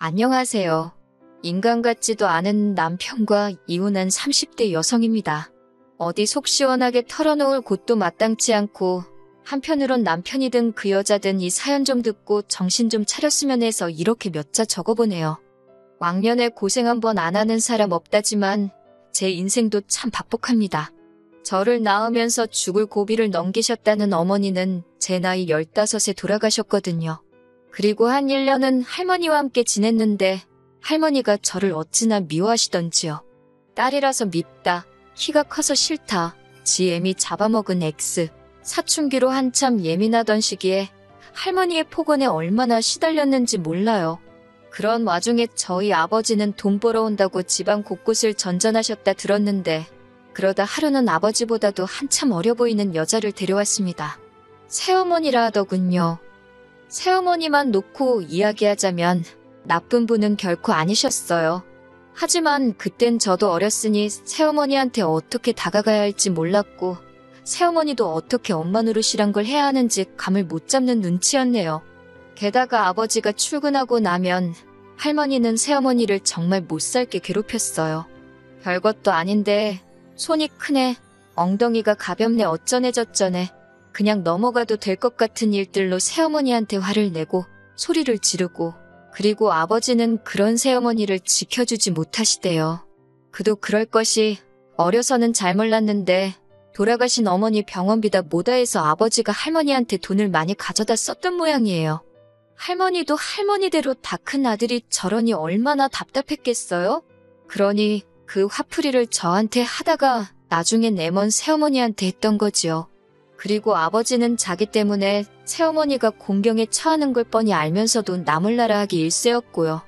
안녕하세요. 인간 같지도 않은 남편과 이혼한 30대 여성입니다. 어디 속 시원하게 털어놓을 곳도 마땅치 않고 한편으론 남편이든 그 여자든 이 사연 좀 듣고 정신 좀 차렸으면 해서 이렇게 몇 자 적어보네요. 왕년에 고생 한번 안 하는 사람 없다지만 제 인생도 참 박복합니다. 저를 낳으면서 죽을 고비를 넘기셨다는 어머니는 제 나이 15에 돌아가셨거든요. 그리고 한 1년은 할머니와 함께 지냈는데 할머니가 저를 어찌나 미워하시던지요. 딸이라서 밉다, 키가 커서 싫다, 지 애미 잡아먹은 X, 사춘기로 한참 예민하던 시기에 할머니의 폭언에 얼마나 시달렸는지 몰라요. 그런 와중에 저희 아버지는 돈 벌어온다고 집안 곳곳을 전전하셨다 들었는데 그러다 하루는 아버지보다도 한참 어려 보이는 여자를 데려왔습니다. 새어머니라 하더군요. 새어머니만 놓고 이야기하자면 나쁜 분은 결코 아니셨어요. 하지만 그땐 저도 어렸으니 새어머니한테 어떻게 다가가야 할지 몰랐고 새어머니도 어떻게 엄마 노릇이란 걸 해야 하는지 감을 못 잡는 눈치였네요. 게다가 아버지가 출근하고 나면 할머니는 새어머니를 정말 못살게 괴롭혔어요. 별것도 아닌데 손이 크네, 엉덩이가 가볍네 어쩌네 저쩌네 그냥 넘어가도 될 것 같은 일들로 새어머니한테 화를 내고 소리를 지르고 그리고 아버지는 그런 새어머니를 지켜주지 못하시대요. 그도 그럴 것이 어려서는 잘 몰랐는데 돌아가신 어머니 병원비다 뭐다 해서 아버지가 할머니한테 돈을 많이 가져다 썼던 모양이에요. 할머니도 할머니대로 다 큰 아들이 저러니 얼마나 답답했겠어요? 그러니 그 화풀이를 저한테 하다가 나중엔 애먼 새어머니한테 했던 거지요. 그리고 아버지는 자기 때문에 새어머니가 공경에 처하는 걸 뻔히 알면서도 나몰라라 하기 일쑤였고요.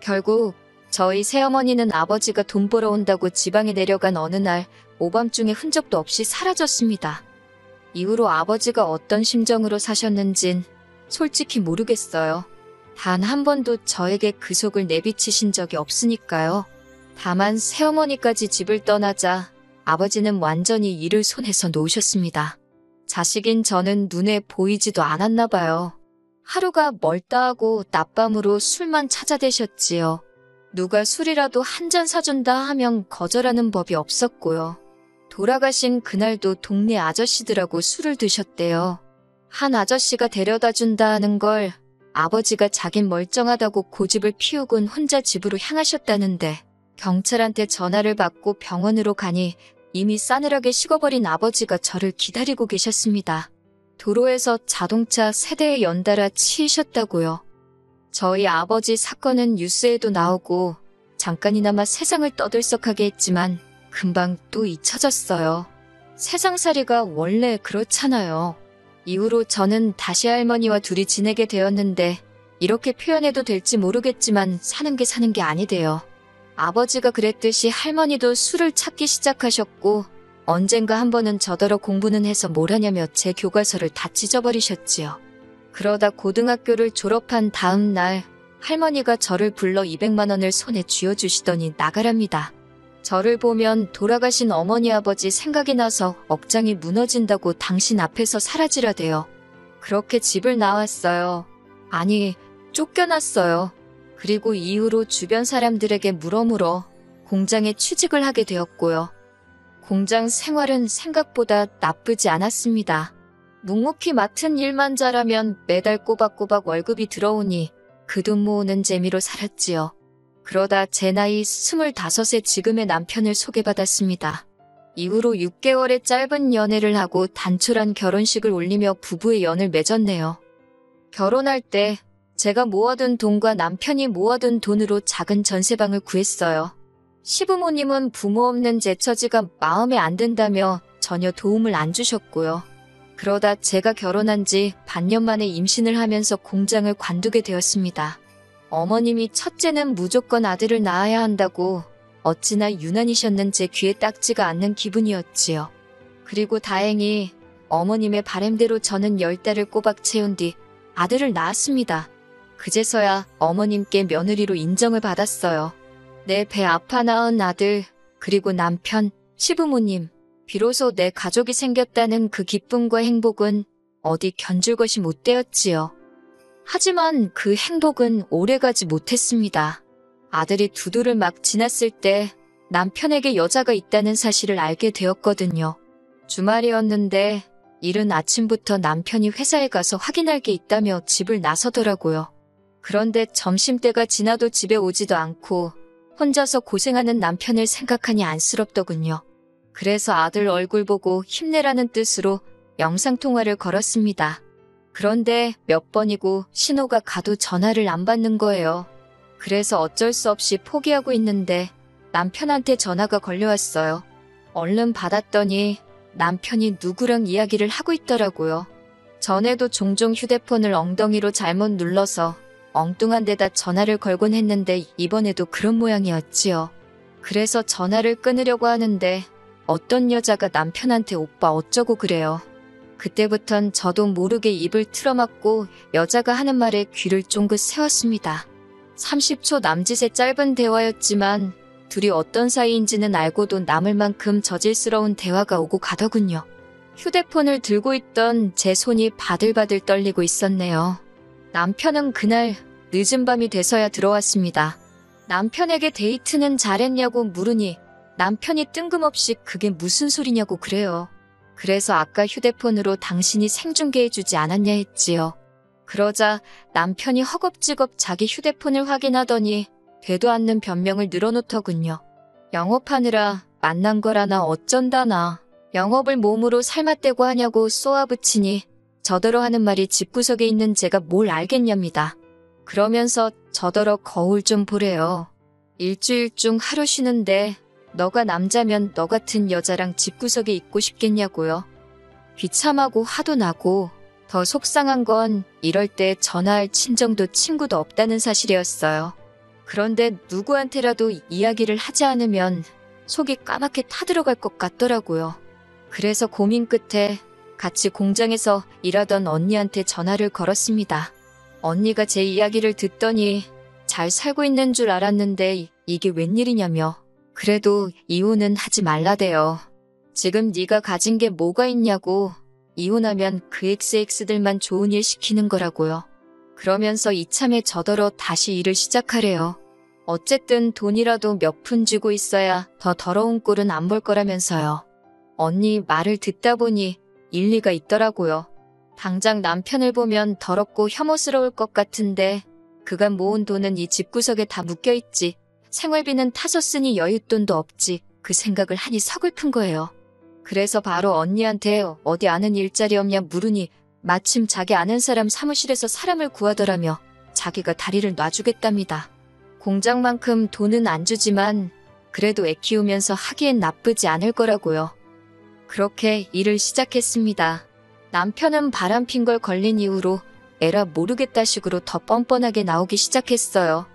결국 저희 새어머니는 아버지가 돈 벌어온다고 지방에 내려간 어느 날 오밤중에 흔적도 없이 사라졌습니다. 이후로 아버지가 어떤 심정으로 사셨는진 솔직히 모르겠어요. 단 한 번도 저에게 그 속을 내비치신 적이 없으니까요. 다만 새어머니까지 집을 떠나자 아버지는 완전히 일을 손에서 놓으셨습니다. 자식인 저는 눈에 보이지도 않았나 봐요. 하루가 멀다 하고 낮밤으로 술만 찾아대셨지요. 누가 술이라도 한 잔 사준다 하면 거절하는 법이 없었고요. 돌아가신 그날도 동네 아저씨들하고 술을 드셨대요. 한 아저씨가 데려다 준다 하는 걸 아버지가 자긴 멀쩡하다고 고집을 피우곤 혼자 집으로 향하셨다는데 경찰한테 전화를 받고 병원으로 가니 이미 싸늘하게 식어버린 아버지가 저를 기다리고 계셨습니다. 도로에서 자동차 세대에 연달아 치이셨다고요. 저희 아버지 사건은 뉴스에도 나오고 잠깐이나마 세상을 떠들썩하게 했지만 금방 또 잊혀졌어요. 세상살이가 원래 그렇잖아요. 이후로 저는 다시 할머니와 둘이 지내게 되었는데 이렇게 표현해도 될지 모르겠지만 사는 게 아니대요. 아버지가 그랬듯이 할머니도 술을 찾기 시작하셨고 언젠가 한 번은 저더러 공부는 해서 뭘 하냐며 제 교과서를 다 찢어버리셨지요. 그러다 고등학교를 졸업한 다음 날 할머니가 저를 불러 200만 원을 손에 쥐어주시더니 나가랍니다. 저를 보면 돌아가신 어머니 아버지 생각이 나서 억장이 무너진다고 당신 앞에서 사라지라대요. 그렇게 집을 나왔어요. 아니, 쫓겨났어요. 그리고 이후로 주변 사람들에게 물어물어 공장에 취직을 하게 되었고요. 공장 생활은 생각보다 나쁘지 않았습니다. 묵묵히 맡은 일만 잘하면 매달 꼬박꼬박 월급이 들어오니 그 돈 모으는 재미로 살았지요. 그러다 제 나이 25에 지금의 남편을 소개받았습니다. 이후로 6개월의 짧은 연애를 하고 단촐한 결혼식을 올리며 부부의 연을 맺었네요. 결혼할 때 제가 모아둔 돈과 남편이 모아둔 돈으로 작은 전세방을 구했어요. 시부모님은 부모 없는 제 처지가 마음에 안 든다며 전혀 도움을 안 주셨고요. 그러다 제가 결혼한 지 반년 만에 임신을 하면서 공장을 관두게 되었습니다. 어머님이 첫째는 무조건 아들을 낳아야 한다고 어찌나 유난이셨는 제 귀에 딱지가 않는 기분이었지요. 그리고 다행히 어머님의 바램대로 저는 10달을 꼬박 채운 뒤 아들을 낳았습니다. 그제서야 어머님께 며느리로 인정을 받았어요. 내 배 아파 낳은 아들, 그리고 남편, 시부모님, 비로소 내 가족이 생겼다는 그 기쁨과 행복은 어디 견줄 것이 못 되었지요. 하지만 그 행복은 오래가지 못했습니다. 아들이 두두를 막 지났을 때 남편에게 여자가 있다는 사실을 알게 되었거든요. 주말이었는데 이른 아침부터 남편이 회사에 가서 확인할 게 있다며 집을 나서더라고요. 그런데 점심때가 지나도 집에 오지도 않고 혼자서 고생하는 남편을 생각하니 안쓰럽더군요. 그래서 아들 얼굴 보고 힘내라는 뜻으로 영상통화를 걸었습니다. 그런데 몇 번이고 신호가 가도 전화를 안 받는 거예요. 그래서 어쩔 수 없이 포기하고 있는데 남편한테 전화가 걸려왔어요. 얼른 받았더니 남편이 누구랑 이야기를 하고 있더라고요. 전에도 종종 휴대폰을 엉덩이로 잘못 눌러서 엉뚱한 데다 전화를 걸곤 했는데 이번에도 그런 모양이었지요. 그래서 전화를 끊으려고 하는데 어떤 여자가 남편한테 오빠 어쩌고 그래요. 그때부턴 저도 모르게 입을 틀어막고 여자가 하는 말에 귀를 쫑긋 세웠습니다. 30초 남짓의 짧은 대화였지만 둘이 어떤 사이인지는 알고도 남을 만큼 저질스러운 대화가 오고 가더군요. 휴대폰을 들고 있던 제 손이 바들바들 떨리고 있었네요. 남편은 그날 늦은 밤이 돼서야 들어왔습니다. 남편에게 데이트는 잘했냐고 물으니 남편이 뜬금없이 그게 무슨 소리냐고 그래요. 그래서 아까 휴대폰으로 당신이 생중계해주지 않았냐 했지요. 그러자 남편이 허겁지겁 자기 휴대폰을 확인하더니 되도 않는 변명을 늘어놓더군요. 영업하느라 만난 거라나 어쩐다나 영업을 몸으로 삶아떼고 하냐고 쏘아붙이니 저더러 하는 말이 집구석에 있는 제가 뭘 알겠냐입니다. 그러면서 저더러 거울 좀 보래요. 일주일 중 하루 쉬는데 너가 남자면 너 같은 여자랑 집구석에 있고 싶겠냐고요. 비참하고 화도 나고 더 속상한 건 이럴 때 전화할 친정도 친구도 없다는 사실이었어요. 그런데 누구한테라도 이야기를 하지 않으면 속이 까맣게 타들어갈 것 같더라고요. 그래서 고민 끝에 같이 공장에서 일하던 언니한테 전화를 걸었습니다. 언니가 제 이야기를 듣더니 잘 살고 있는 줄 알았는데 이게 웬일이냐며 그래도 이혼은 하지 말라대요. 지금 네가 가진 게 뭐가 있냐고 이혼하면 그 XX들만 좋은 일 시키는 거라고요. 그러면서 이참에 저더러 다시 일을 시작하래요. 어쨌든 돈이라도 몇 푼 쥐고 있어야 더 더러운 꼴은 안 볼 거라면서요. 언니 말을 듣다 보니 일리가 있더라고요. 당장 남편을 보면 더럽고 혐오스러울 것 같은데 그간 모은 돈은 이 집구석에 다 묶여있지. 생활비는 타서 쓰니 여윳돈도 없지. 그 생각을 하니 서글픈 거예요. 그래서 바로 언니한테 어디 아는 일자리 없냐 물으니 마침 자기 아는 사람 사무실에서 사람을 구하더라며 자기가 다리를 놔주겠답니다. 공장만큼 돈은 안 주지만 그래도 애 키우면서 하기엔 나쁘지 않을 거라고요. 그렇게 일을 시작했습니다. 남편은 바람핀 걸 걸린 이후로 에라 모르겠다 식으로 더 뻔뻔하게 나오기 시작했어요.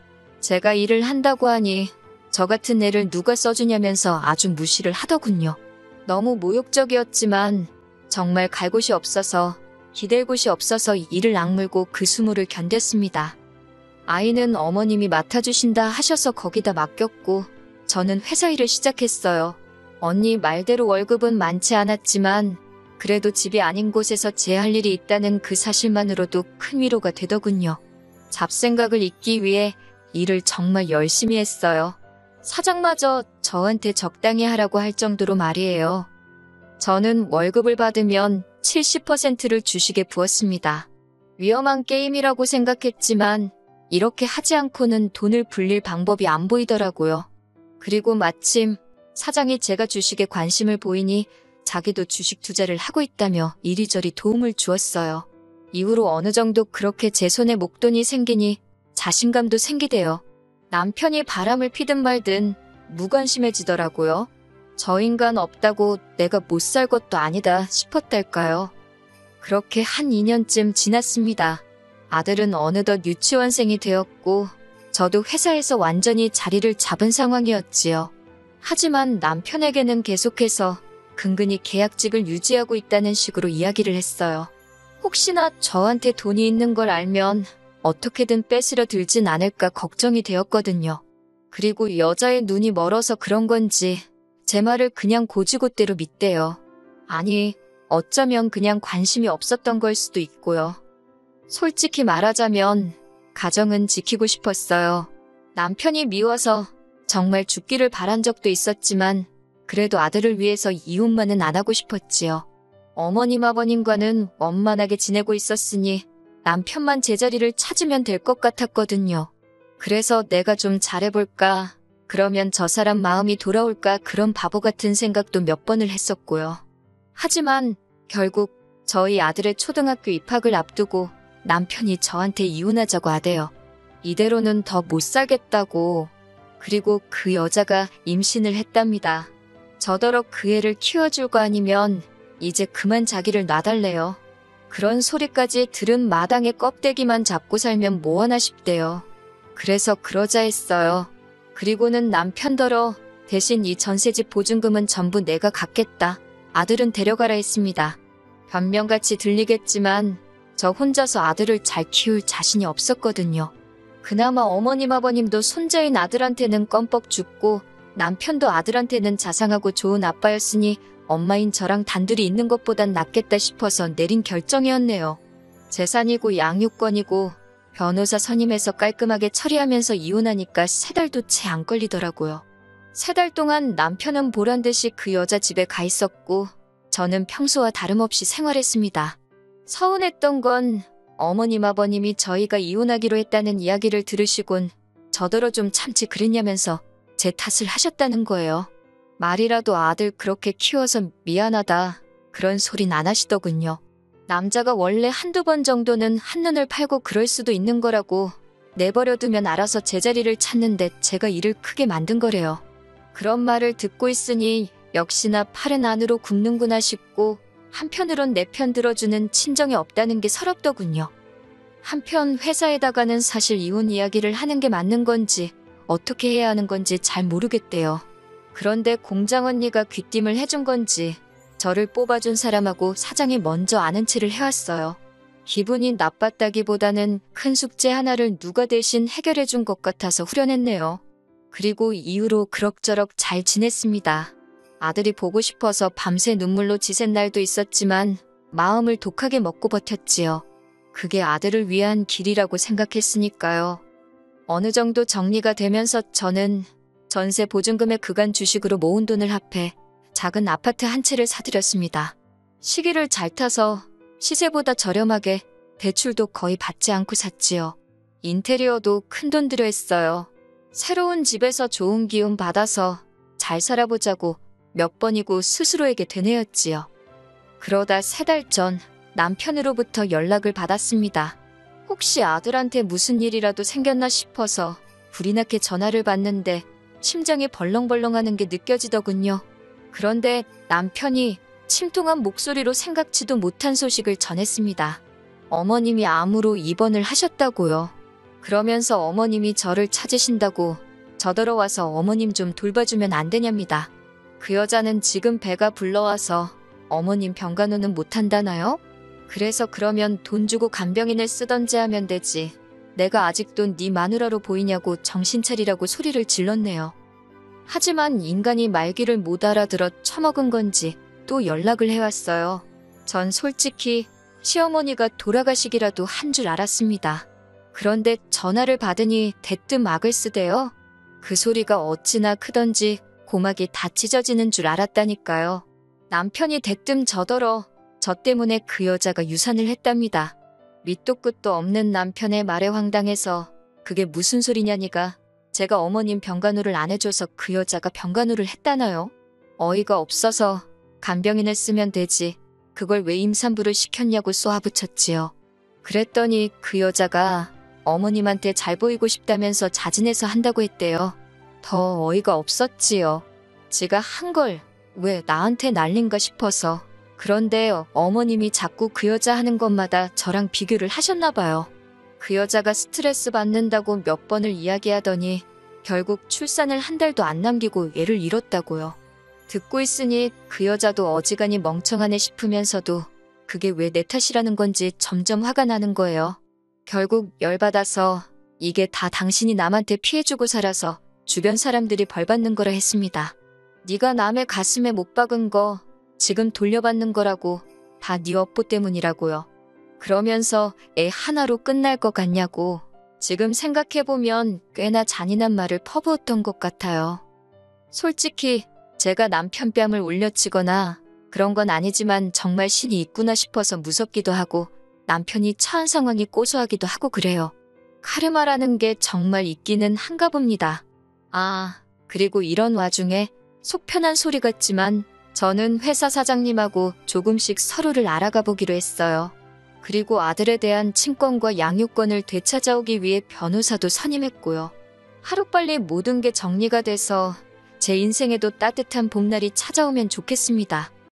제가 일을 한다고 하니 저 같은 애를 누가 써주냐면서 아주 무시를 하더군요. 너무 모욕적이었지만 정말 갈 곳이 없어서 기댈 곳이 없어서 이를 악물고 그 수모를 견뎠습니다. 아이는 어머님이 맡아주신다 하셔서 거기다 맡겼고 저는 회사 일을 시작했어요. 언니 말대로 월급은 많지 않았지만 그래도 집이 아닌 곳에서 제 할 일이 있다는 그 사실만으로도 큰 위로가 되더군요. 잡생각을 잊기 위해 일을 정말 열심히 했어요. 사장마저 저한테 적당히 하라고 할 정도로 말이에요. 저는 월급을 받으면 70%를 주식에 부었습니다. 위험한 게임이라고 생각했지만 이렇게 하지 않고는 돈을 불릴 방법이 안 보이더라고요. 그리고 마침 사장이 제가 주식에 관심을 보이니 자기도 주식 투자를 하고 있다며 이리저리 도움을 주었어요. 이후로 어느 정도 그렇게 제 손에 목돈이 생기니 자신감도 생기대요. 남편이 바람을 피든 말든 무관심해지더라고요. 저 인간 없다고 내가 못 살 것도 아니다 싶었달까요. 그렇게 한 2년쯤 지났습니다. 아들은 어느덧 유치원생이 되었고 저도 회사에서 완전히 자리를 잡은 상황이었지요. 하지만 남편에게는 계속해서 근근히 계약직을 유지하고 있다는 식으로 이야기를 했어요. 혹시나 저한테 돈이 있는 걸 알면 어떻게든 뺏으려 들진 않을까 걱정이 되었거든요. 그리고 여자의 눈이 멀어서 그런 건지 제 말을 그냥 고지고대로 믿대요. 아니, 어쩌면 그냥 관심이 없었던 걸 수도 있고요. 솔직히 말하자면 가정은 지키고 싶었어요. 남편이 미워서 정말 죽기를 바란 적도 있었지만 그래도 아들을 위해서 이혼만은 안 하고 싶었지요. 어머님 아버님과는 원만하게 지내고 있었으니 남편만 제자리를 찾으면 될 것 같았거든요. 그래서 내가 좀 잘해볼까, 그러면 저 사람 마음이 돌아올까, 그런 바보 같은 생각도 몇 번을 했었고요. 하지만 결국 저희 아들의 초등학교 입학을 앞두고 남편이 저한테 이혼하자고 하대요. 이대로는 더 못 살겠다고. 그리고 그 여자가 임신을 했답니다. 저더러 그 애를 키워줄 거 아니면 이제 그만 자기를 놔달래요. 그런 소리까지 들은 마당에 껍데기만 잡고 살면 뭐하나 싶대요. 그래서 그러자 했어요. 그리고는 남편더러 대신 이 전세집 보증금은 전부 내가 갚겠다. 아들은 데려가라 했습니다. 변명같이 들리겠지만 저 혼자서 아들을 잘 키울 자신이 없었거든요. 그나마 어머님 아버님도 손자인 아들한테는 껌뻑 죽고 남편도 아들한테는 자상하고 좋은 아빠였으니 엄마인 저랑 단둘이 있는 것보단 낫겠다 싶어서 내린 결정이었네요. 재산이고 양육권이고 변호사 선임해서 깔끔하게 처리하면서 이혼하니까 3달도 채 안 걸리더라고요. 3달 동안 남편은 보란듯이 그 여자 집에 가 있었고 저는 평소와 다름없이 생활했습니다. 서운했던 건 어머님 아버님이 저희가 이혼하기로 했다는 이야기를 들으시곤 저더러 좀 참지 그랬냐면서 제 탓을 하셨다는 거예요. 말이라도 아들 그렇게 키워서 미안하다, 그런 소린 안 하시더군요. 남자가 원래 한두 번 정도는 한눈을 팔고 그럴 수도 있는 거라고, 내버려두면 알아서 제자리를 찾는데 제가 일을 크게 만든 거래요. 그런 말을 듣고 있으니 역시나 팔은 안으로 굽는구나 싶고 한편으론 내 편 들어주는 친정이 없다는 게 서럽더군요. 한편 회사에다가는 사실 이혼 이야기를 하는 게 맞는 건지 어떻게 해야 하는 건지 잘 모르겠대요. 그런데 공장 언니가 귀띔을 해준 건지 저를 뽑아준 사람하고 사장이 먼저 아는 체를 해왔어요. 기분이 나빴다기보다는 큰 숙제 하나를 누가 대신 해결해준 것 같아서 후련했네요. 그리고 이후로 그럭저럭 잘 지냈습니다. 아들이 보고 싶어서 밤새 눈물로 지샌 날도 있었지만 마음을 독하게 먹고 버텼지요. 그게 아들을 위한 길이라고 생각했으니까요. 어느 정도 정리가 되면서 저는 전세 보증금의 그간 주식으로 모은 돈을 합해 작은 아파트 한 채를 사들였습니다. 시기를 잘 타서 시세보다 저렴하게 대출도 거의 받지 않고 샀지요. 인테리어도 큰돈 들여 했어요. 새로운 집에서 좋은 기운 받아서 잘 살아보자고 몇 번이고 스스로에게 되뇌었지요. 그러다 3달 전 남편으로부터 연락을 받았습니다. 혹시 아들한테 무슨 일이라도 생겼나 싶어서 불이 나게 전화를 받는데 심장이 벌렁벌렁하는 게 느껴지더군요. 그런데 남편이 침통한 목소리로 생각지도 못한 소식을 전했습니다. 어머님이 암으로 입원을 하셨다고요. 그러면서 어머님이 저를 찾으신다고 저더러 와서 어머님 좀 돌봐주면 안 되냐입니다. 그 여자는 지금 배가 불러와서 어머님 병간호는 못한다나요? 그래서 그러면 돈 주고 간병인을 쓰던지 하면 되지. 내가 아직도 네 마누라로 보이냐고 정신 차리라고 소리를 질렀네요. 하지만 인간이 말귀를 못 알아들어 처먹은 건지 또 연락을 해왔어요. 전 솔직히 시어머니가 돌아가시기라도 한 줄 알았습니다. 그런데 전화를 받으니 대뜸 악을 쓰대요. 그 소리가 어찌나 크던지 고막이 다 찢어지는 줄 알았다니까요. 남편이 대뜸 저더러 저 때문에 그 여자가 유산을 했답니다. 밑도 끝도 없는 남편의 말에 황당해서 그게 무슨 소리냐니가 제가 어머님 병간호를 안 해줘서 그 여자가 병간호를 했다나요? 어이가 없어서 간병인을 쓰면 되지. 그걸 왜 임산부를 시켰냐고 쏘아붙였지요. 그랬더니 그 여자가 어머님한테 잘 보이고 싶다면서 자진해서 한다고 했대요. 더 어이가 없었지요. 지가 한 걸 왜 나한테 날린가 싶어서. 그런데 어머님이 자꾸 그 여자 하는 것마다 저랑 비교를 하셨나 봐요. 그 여자가 스트레스 받는다고 몇 번을 이야기하더니 결국 출산을 한 달도 안 남기고 애를 잃었다고요. 듣고 있으니 그 여자도 어지간히 멍청하네 싶으면서도 그게 왜 내 탓이라는 건지 점점 화가 나는 거예요. 결국 열받아서 이게 다 당신이 남한테 피해주고 살아서 주변 사람들이 벌받는 거라 했습니다. 네가 남의 가슴에 못 박은 거 지금 돌려받는 거라고, 다 네 업보 때문이라고요. 그러면서 애 하나로 끝날 것 같냐고. 지금 생각해보면 꽤나 잔인한 말을 퍼부었던 것 같아요. 솔직히 제가 남편 뺨을 울려치거나 그런 건 아니지만 정말 신이 있구나 싶어서 무섭기도 하고 남편이 처한 상황이 고소하기도 하고 그래요. 카르마라는 게 정말 있기는 한가 봅니다. 아, 그리고 이런 와중에 속 편한 소리 같지만 저는 회사 사장님하고 조금씩 서로를 알아가 보기로 했어요. 그리고 아들에 대한 친권과 양육권을 되찾아오기 위해 변호사도 선임했고요. 하루빨리 모든 게 정리가 돼서 제 인생에도 따뜻한 봄날이 찾아오면 좋겠습니다.